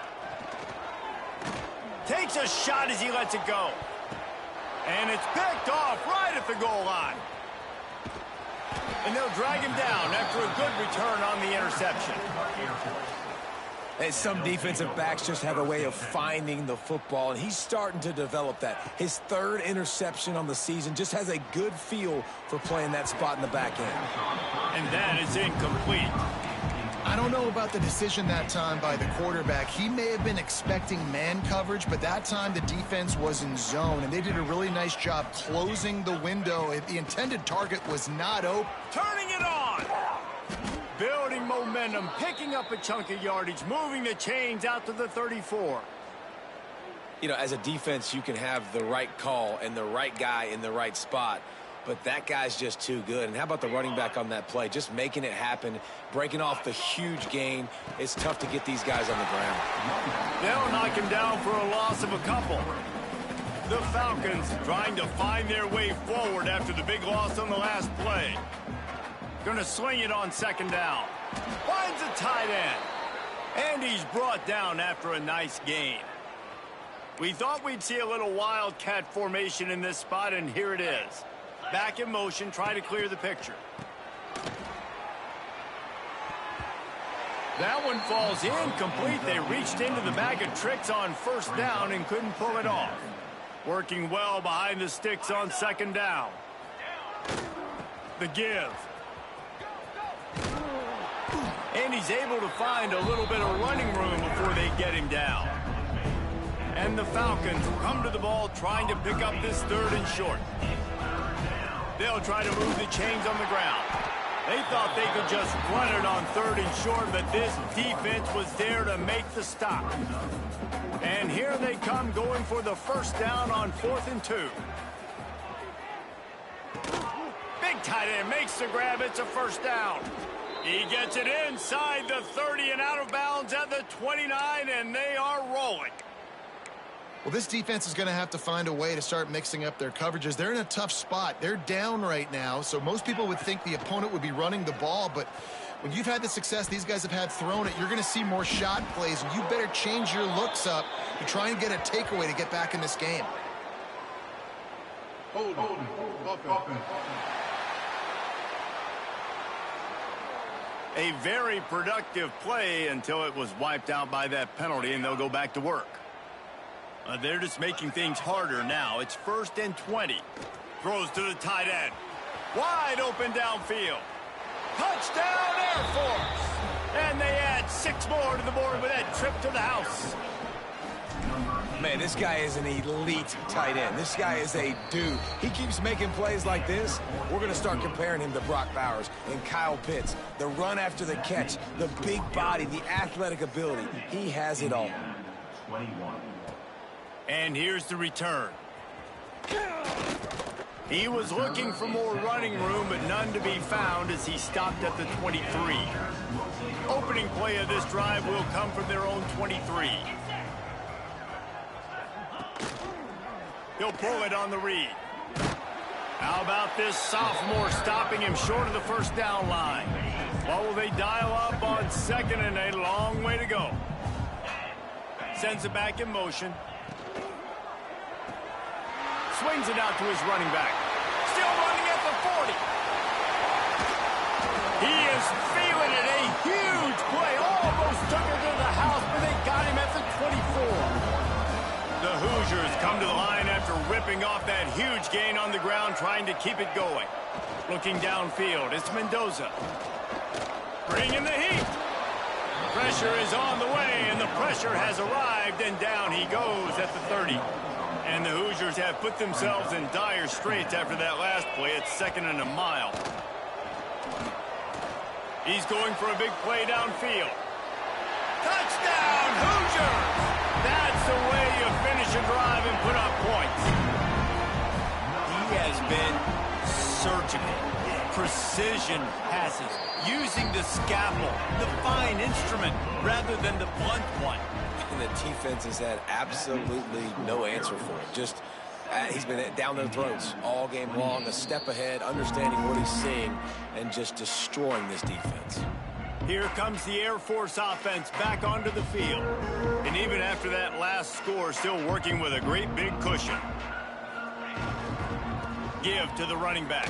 Takes a shot as he lets it go. And it's picked off right at the goal line. And they'll drag him down after a good return on the interception. And some defensive backs just have a way of finding the football, and he's starting to develop that. His 3rd interception on the season, just has a good feel for playing that spot in the back end. And that is incomplete. I don't know about the decision that time by the quarterback. He may have been expecting man coverage, but that time the defense was in zone, and they did a really nice job closing the window. The intended target was not open. Turning it on. Building momentum, picking up a chunk of yardage, moving the chains out to the 34. You know, as a defense, you can have the right call and the right guy in the right spot, but that guy's just too good. And how about the running back on that play? Just making it happen, breaking off the huge gain. It's tough to get these guys on the ground. They'll knock him down for a loss of a couple. The Falcons trying to find their way forward after the big loss on the last play. Going to sling it on 2nd down. Finds a tight end. And he's brought down after a nice gain. We thought we'd see a little wildcat formation in this spot, and here it is. Back in motion, try to clear the picture. That one falls incomplete. They reached into the bag of tricks on first down and couldn't pull it off. Working well behind the sticks on 2nd down. The give. And he's able to find a little bit of running room before they get him down. And the Falcons come to the ball trying to pick up this 3rd and short. They'll try to move the chains on the ground. They thought they could just run it on 3rd and short, but this defense was there to make the stop. And here they come going for the first down on 4th and 2. Big tight end makes the grab. It's a first down. He gets it inside the 30 and out of bounds at the 29, and they are rolling. Well, this defense is going to have to find a way to start mixing up their coverages. They're in a tough spot. They're down right now, so most people would think the opponent would be running the ball, but when you've had the success these guys have had throwing it, you're going to see more shot plays, and you better change your looks up to try and get a takeaway to get back in this game. Hold. A very productive play until it was wiped out by that penalty, and they'll go back to work. They're just making things harder now. It's 1st and 20. Throws to the tight end. Wide open downfield. Touchdown, Air Force! And they add 6 more to the board with that trip to the house. Man, this guy is an elite tight end. This guy is a dude. He keeps making plays like this. We're going to start comparing him to Brock Bowers and Kyle Pitts. The run after the catch, the big body, the athletic ability. He has it all. 21. And here's the return. He was looking for more running room, but none to be found as he stopped at the 23. Opening play of this drive will come from their own 23. He'll pull it on the read. How about this sophomore stopping him short of the first down line? What will they dial up on second and a long way to go? Sends it back in motion. Swings it out to his running back. Still running at the 40. He is feeling it. A huge play. Almost took it to the house, but they got him at the 24. The Hoosiers come to the line after ripping off that huge gain on the ground, trying to keep it going. Looking downfield, it's Mendoza. Bringing the heat. Pressure is on the way, and the pressure has arrived, and down he goes at the 30. And the Hoosiers have put themselves in dire straits after that last play. It's second and a mile. He's going for a big play downfield. Touchdown, Hoosiers! That's the way you finish a drive and put up points. He has been surgical. Precision passes, using the scalpel, the fine instrument, rather than the blunt one. And the defense has had absolutely no answer for it. Just, he's been down their throats all game long, a step ahead, understanding what he's seeing, and just destroying this defense. Here comes the Air Force offense back onto the field. And even after that last score, still working with a great big cushion. Give to the running back.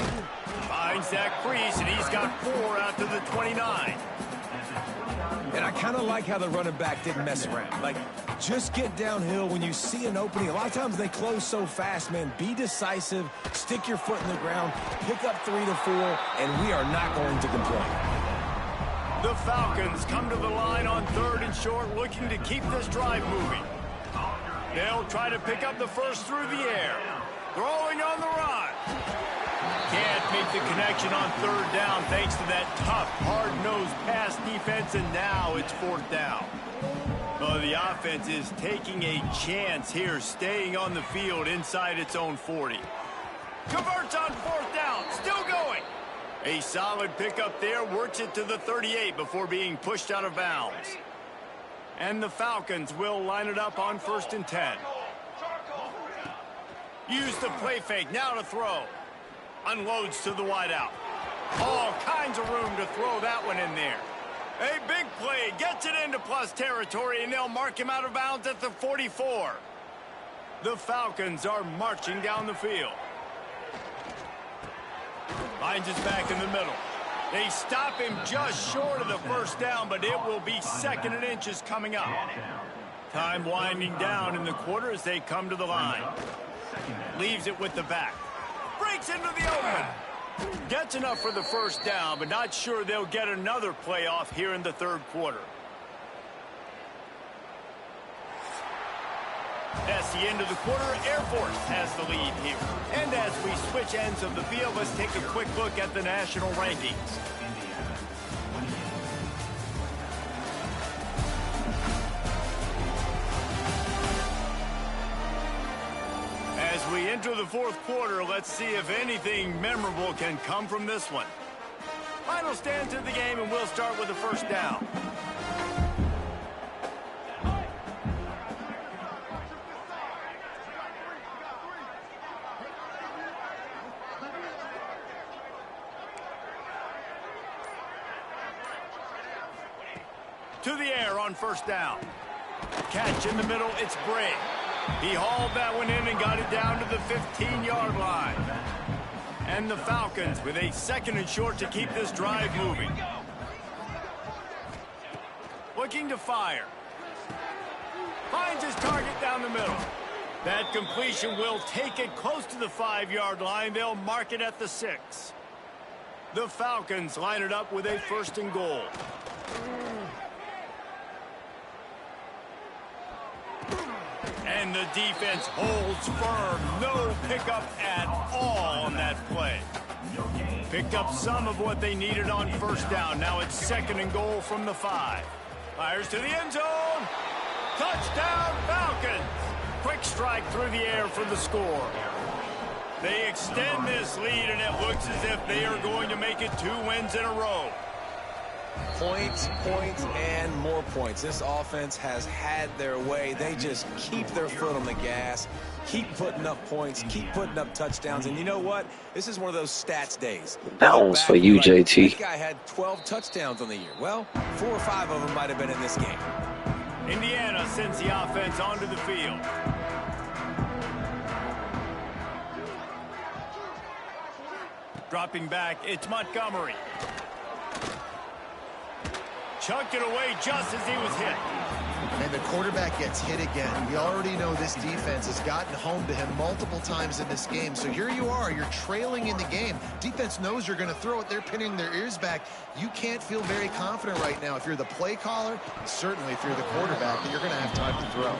Finds that crease, and he's got 4 out to the 29. And I kind of like how the running back didn't mess around. Like, just get downhill when you see an opening. A lot of times they close so fast, man. Be decisive, stick your foot in the ground, pick up 3 to 4, and we are not going to complain. The Falcons come to the line on 3rd and short, looking to keep this drive moving. They'll try to pick up the first through the air. Throwing on the run. Can't make the connection on 3rd down thanks to that tough, hard-nosed pass defense, and now it's 4th down. Well, the offense is taking a chance here, staying on the field inside its own 40. Converts on 4th down, still going. A solid pickup there, works it to the 38 before being pushed out of bounds. And the Falcons will line it up on 1st and 10. Use the play fake, now to throw. Unloads to the wideout. All kinds of room to throw that one in there. A big play, gets it into plus territory, and they'll mark him out of bounds at the 44. The Falcons are marching down the field. Finds his back in the middle. They stop him just short of the first down, but it will be 2nd and inches coming up. Time winding down in the quarter as they come to the line. Leaves it with the back. Breaks into the open. Gets enough for the first down, but not sure they'll get another play off here in the 3rd quarter. That's the end of the quarter. Air Force has the lead here. And as we switch ends of the field, let's take a quick look at the national rankings. As we enter the 4th quarter, let's see if anything memorable can come from this one. Final stands of the game, and we'll start with the first down. To the air on first down. Catch in the middle, it's Bray. He hauled that one in and got it down to the 15-yard line. And the Falcons with a 2nd and short to keep this drive moving. Looking to fire. Finds his target down the middle. That completion will take it close to the 5-yard line. They'll mark it at the 6. The Falcons line it up with a 1st and goal. And the defense holds firm. No pickup at all on that play. Picked up some of what they needed on first down. Now it's 2nd and goal from the 5. Fires to the end zone. Touchdown, Falcons. Quick strike through the air for the score. They extend this lead, and it looks as if they are going to make it 2 wins in a row. Points, points, and more points. This offense has had their way. They just keep their foot on the gas, keep putting up points, keep putting up touchdowns. And you know what? This is one of those stats days. That one's for you, JT. This guy had 12 touchdowns on the year. Well, 4 or 5 of them might have been in this game. Indiana sends the offense onto the field. Dropping back, it's Montgomery. Chucked it away just as he was hit. And the quarterback gets hit again. We already know this defense has gotten home to him multiple times in this game. So here you are. You're trailing in the game. Defense knows you're going to throw it. They're pinning their ears back. You can't feel very confident right now if you're the play caller, and certainly if you're the quarterback, that you're going to have time to throw.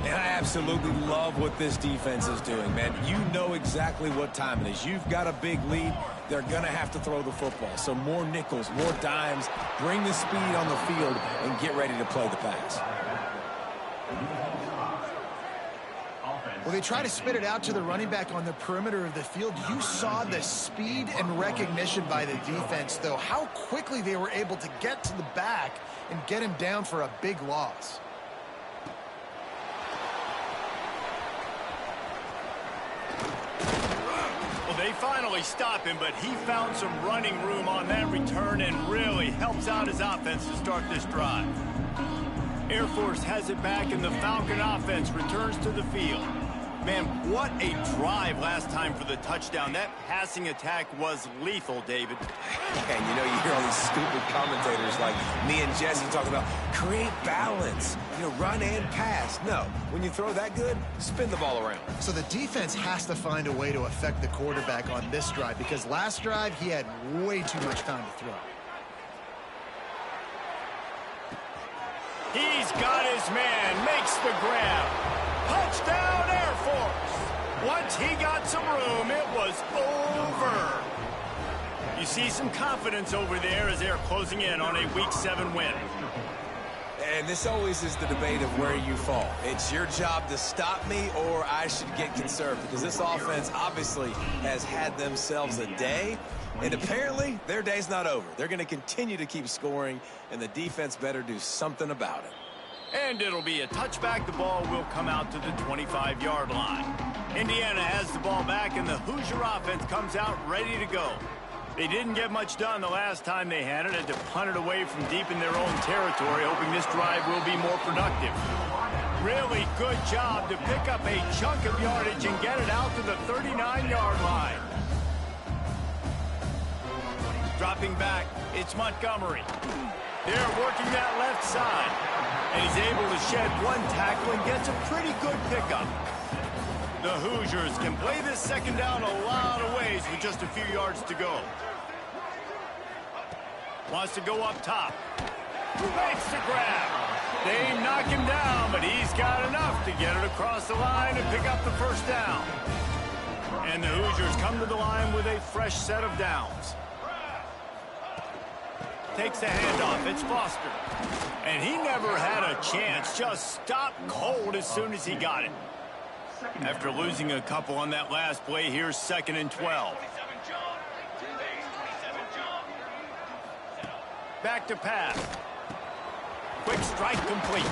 And I absolutely love what this defense is doing, man. You know exactly what time it is. You've got a big lead. They're going to have to throw the football. So more nickels, more dimes, bring the speed on the field, and get ready to play the pass. Well, they try to spit it out to the running back on the perimeter of the field. You saw the speed and recognition by the defense, though. How quickly they were able to get to the back and get him down for a big loss. They finally stop him, but he found some running room on that return and really helps out his offense to start this drive. Air Force has it back, and the Falcon offense returns to the field. Man, what a drive last time for the touchdown. That passing attack was lethal, David. And you know, you hear all these stupid commentators like me and Jesse talking about create balance, you know, run and pass. No, when you throw that good, spin the ball around. So the defense has to find a way to affect the quarterback on this drive, because last drive he had way too much time to throw. He's got his man, makes the grab. Touchdown, Air Force. Once he got some room, it was over. You see some confidence over there as they're closing in on a Week 7 win. And this always is the debate of where you fall. It's your job to stop me, or I should get conservative, because this offense obviously has had themselves a day, and apparently their day's not over. They're going to continue to keep scoring, and the defense better do something about it. And it'll be a touchback. The ball will come out to the 25-yard line. Indiana has the ball back, and the Hoosier offense comes out ready to go. They didn't get much done the last time they had it, and to punt it away from deep in their own territory, hoping this drive will be more productive. Really good job to pick up a chunk of yardage and get it out to the 39-yard line. Dropping back, it's Montgomery. They're working that left side, and he's able to shed one tackle and gets a pretty good pickup. The Hoosiers can play this second down a lot of ways with just a few yards to go. Wants to go up top. Makes the grab. They knock him down, but he's got enough to get it across the line and pick up the first down. And the Hoosiers come to the line with a fresh set of downs. Takes the handoff. It's Foster. And he never had a chance. Just stopped cold as soon as he got it. After losing a couple on that last play, here's 2nd and 12. Back to pass. Quick strike complete.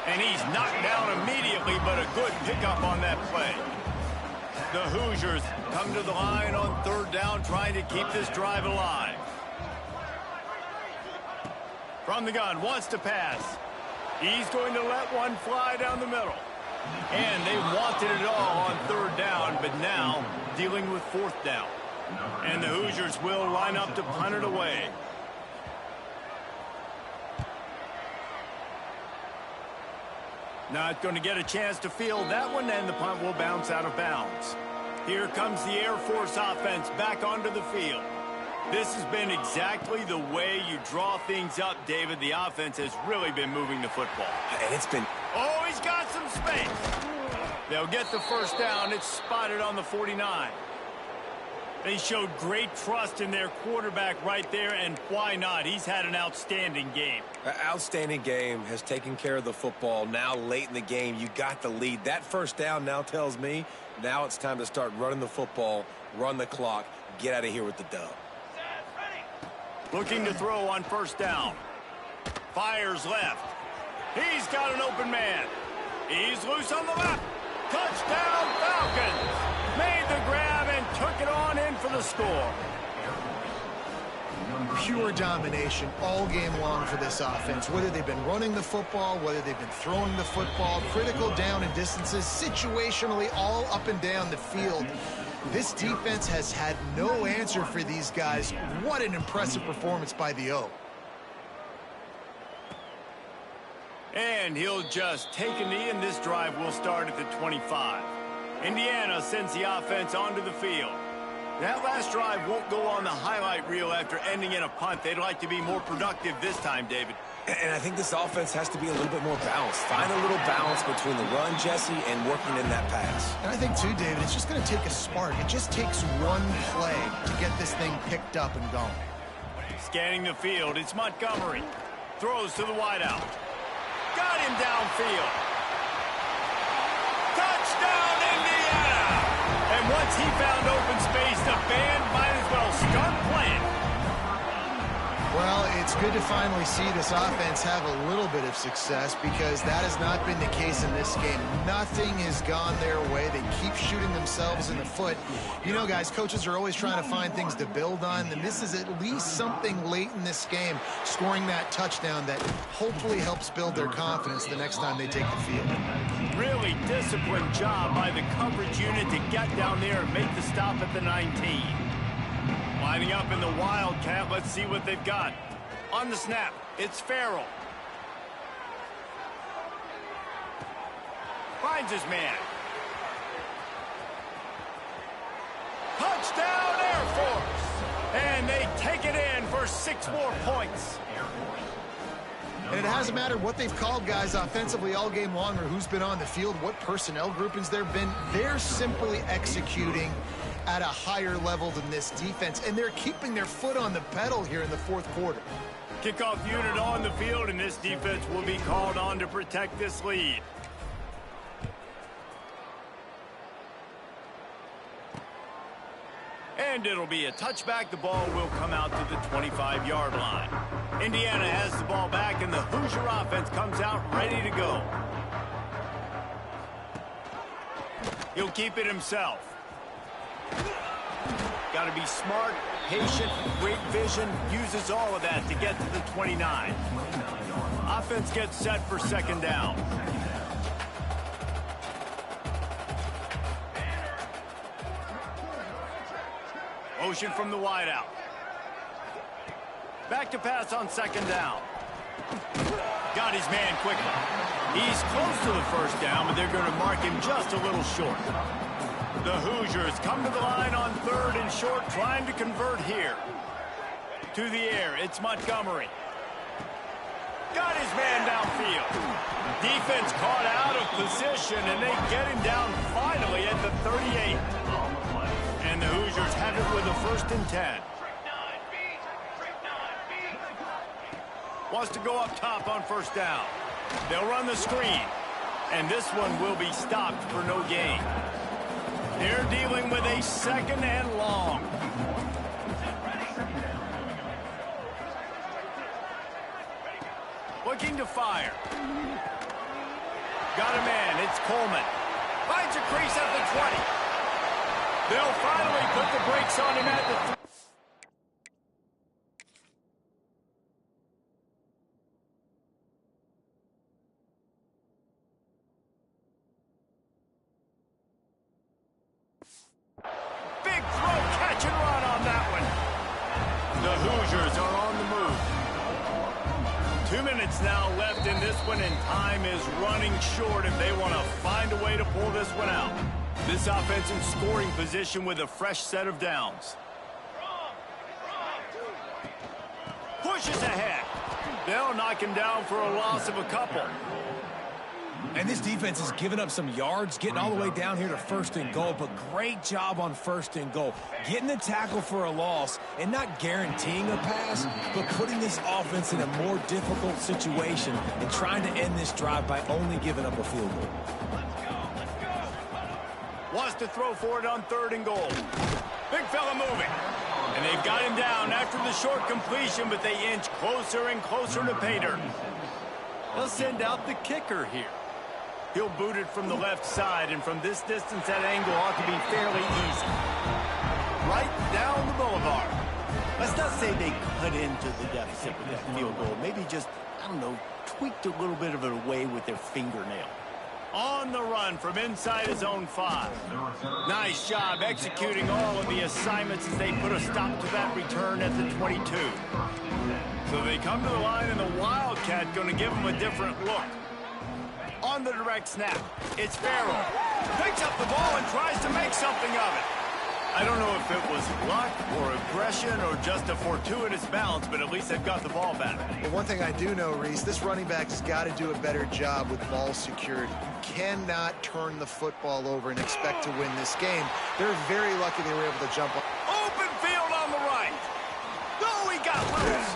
And he's knocked down immediately, but a good pickup on that play. The Hoosiers come to the line on 3rd down, trying to keep this drive alive. From the gun, wants to pass. He's going to let one fly down the middle. And they wanted it all on 3rd down, but now dealing with 4th down. And the Hoosiers will line up to punt it away. Not going to get a chance to field that one, and the punt will bounce out of bounds. Here comes the Air Force offense back onto the field. This has been exactly the way you draw things up, David. The offense has really been moving the football. And it's been... Oh, he's got some space. They'll get the first down. It's spotted on the 49. They showed great trust in their quarterback right there, and why not? He's had an outstanding game. An outstanding game, has taken care of the football. Now late in the game, you got the lead. That first down now tells me now it's time to start running the football, run the clock, get out of here with the dub. Looking to throw on first down. Fires left. He's got an open man. He's loose on the left. Touchdown, Falcons. Made the grab and took it on in for the score. Pure domination all game long for this offense. Whether they've been running the football, whether they've been throwing the football, critical down and distances, situationally all up and down the field. This defense has had no answer for these guys. What an impressive performance by the O. And he'll just take a knee, and this drive will start at the 25. Indiana sends the offense onto the field. That last drive won't go on the highlight reel after ending in a punt. They'd like to be more productive this time, David. And I think this offense has to be a little bit more balanced. Find a little balance between the run, Jesse, and working in that pass. And I think, too, David, it's just going to take a spark. It just takes one play to get this thing picked up and going. Scanning the field, it's Montgomery. Throws to the wideout. Got him downfield. Touchdown, Indiana! And once he found open space, the band might as well start playing. Well, it's good to finally see this offense have a little bit of success because that has not been the case in this game. Nothing has gone their way. They keep shooting themselves in the foot. You know, guys, coaches are always trying to find things to build on, and this is at least something late in this game, scoring that touchdown that hopefully helps build their confidence the next time they take the field. Really disciplined job by the coverage unit to get down there and make the stop at the 19. Lining up in the Wildcat, let's see what they've got. On the snap, it's Farrell. Finds his man. Touchdown, Air Force! And they take it in for 6 more points. And it hasn't mattered what they've called guys offensively all game long or who's been on the field, what personnel groupings there have been. They're simply executing at a higher level than this defense, and they're keeping their foot on the pedal here in the fourth quarter. Kickoff unit on the field, and this defense will be called on to protect this lead. And it'll be a touchback. The ball will come out to the 25-yard line. Indiana has the ball back, and the Hoosier offense comes out ready to go. He'll keep it himself. Got to be smart, patient, great vision, uses all of that to get to the 29. Offense gets set for second down. Motion from the wideout. Back to pass on second down. Got his man quickly. He's close to the first down, but they're going to mark him just a little short. The Hoosiers come to the line on third and short, trying to convert here. To the air, it's Montgomery. Got his man downfield. Defense caught out of position, and they get him down finally at the 38. And the Hoosiers have it with a 1st and 10. Wants to go up top on first down. They'll run the screen. And this one will be stopped for no gain. They're dealing with a 2nd and long. Looking to fire. Got a man. It's Coleman. Finds a crease at the 20. They'll finally put the brakes on him at the 3. Big throw, catch and run on that one. The Hoosiers are on the move. 2 minutes now left in this one, and time is running short if they want to find a way to pull this one out. This offense in scoring position with a fresh set of downs. Pushes ahead. They'll knock him down for a loss of a couple. And this defense has given up some yards, getting all the way down here to 1st and goal, but great job on 1st and goal. Getting the tackle for a loss and not guaranteeing a pass, but putting this offense in a more difficult situation and trying to end this drive by only giving up a field goal. Wants to throw for it on 3rd and goal. Big fella moving. And they've got him down after the short completion, but they inch closer and closer to pay dirt. They'll send out the kicker here. He'll boot it from the left side, and from this distance, that angle ought to be fairly easy. Right down the boulevard. Let's not say they cut into the deficit with that field goal. Maybe just, I don't know, tweaked a little bit of it away with their fingernail. On the run from inside his own 5. Nice job executing all of the assignments as they put a stop to that return at the 22. So they come to the line, and the Wildcat going to give them a different look. On the direct snap, it's Farrell. Picks up the ball and tries to make something of it. I don't know if it was luck or aggression or just a fortuitous bounce, but at least they've got the ball back. Well, one thing I do know, Reese, this running back has got to do a better job with ball security. You cannot turn the football over and expect to win this game. They're very lucky they were able to jump up. Open field on the right. No, he got loose.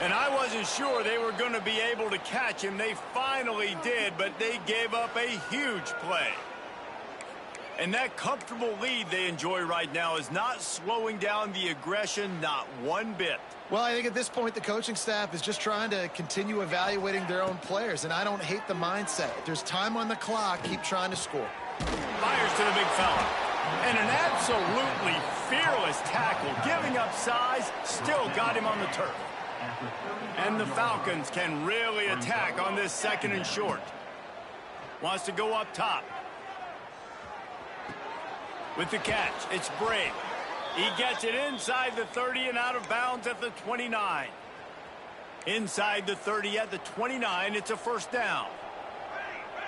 And I wasn't sure they were going to be able to catch him. They finally did, but they gave up a huge play. And that comfortable lead they enjoy right now is not slowing down the aggression, not one bit. Well, I think at this point the coaching staff is just trying to continue evaluating their own players, and I don't hate the mindset. If there's time on the clock, keep trying to score. Fires to the big fella. And an absolutely fearless tackle, giving up size, still got him on the turf. And the Falcons can really attack on this 2nd and short. Wants to go up top. With the catch, it's Brave. He gets it inside the 30 and out of bounds at the 29. Inside the 30 at the 29, it's a 1st down.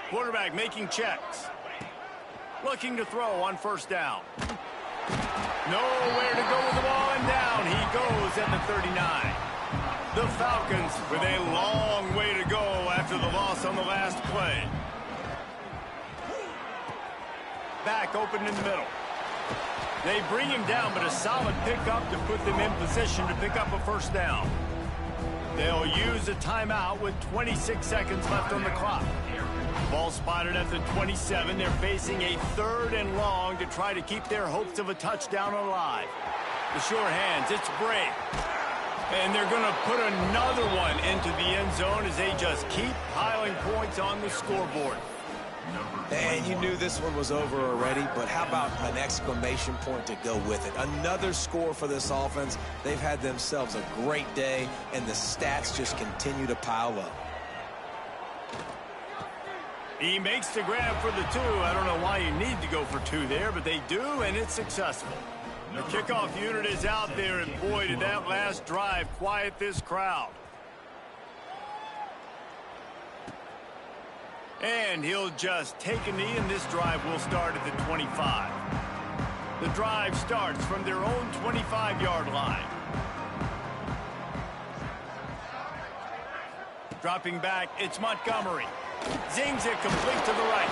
Quarterback making checks. Looking to throw on 1st down. Nowhere to go with the ball, and down he goes at the 39. The Falcons with a long way to go after the loss on the last play. Back open in the middle. They bring him down, but a solid pickup to put them in position to pick up a 1st down. They'll use a timeout with 26 seconds left on the clock. Ball spotted at the 27. They're facing a 3rd and long to try to keep their hopes of a touchdown alive. The short hands, it's Brave. And they're going to put another one into the end zone as they just keep piling points on the scoreboard. And you knew this one was over already, but how about an exclamation point to go with it? Another score for this offense. They've had themselves a great day, and the stats just continue to pile up. He makes the grab for the 2. I don't know why you need to go for 2 there, but they do, and it's successful. The kickoff unit is out there, and boy, did that last drive quiet this crowd. And he'll just take a knee, and this drive will start at the 25. The drive starts from their own 25-yard line. Dropping back, it's Montgomery. Zings it complete to the right.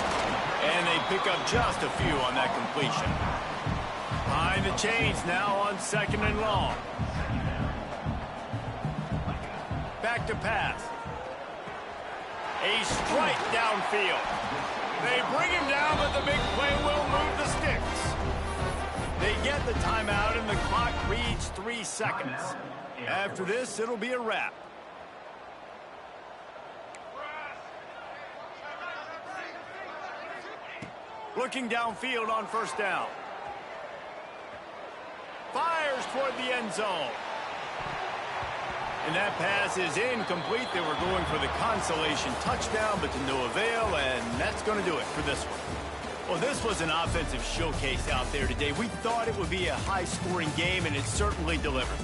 And they pick up just a few on that completion. Behind the chains now on 2nd and long. Back to pass. A strike downfield. They bring him down, but the big play will move the sticks. They get the timeout, and the clock reads 3 seconds. After this, it'll be a wrap. Looking downfield on 1st down. Fires toward the end zone. And that pass is incomplete. They were going for the consolation touchdown, but to no avail, and that's going to do it for this one. Well, this was an offensive showcase out there today. We thought it would be a high-scoring game, and it certainly delivered.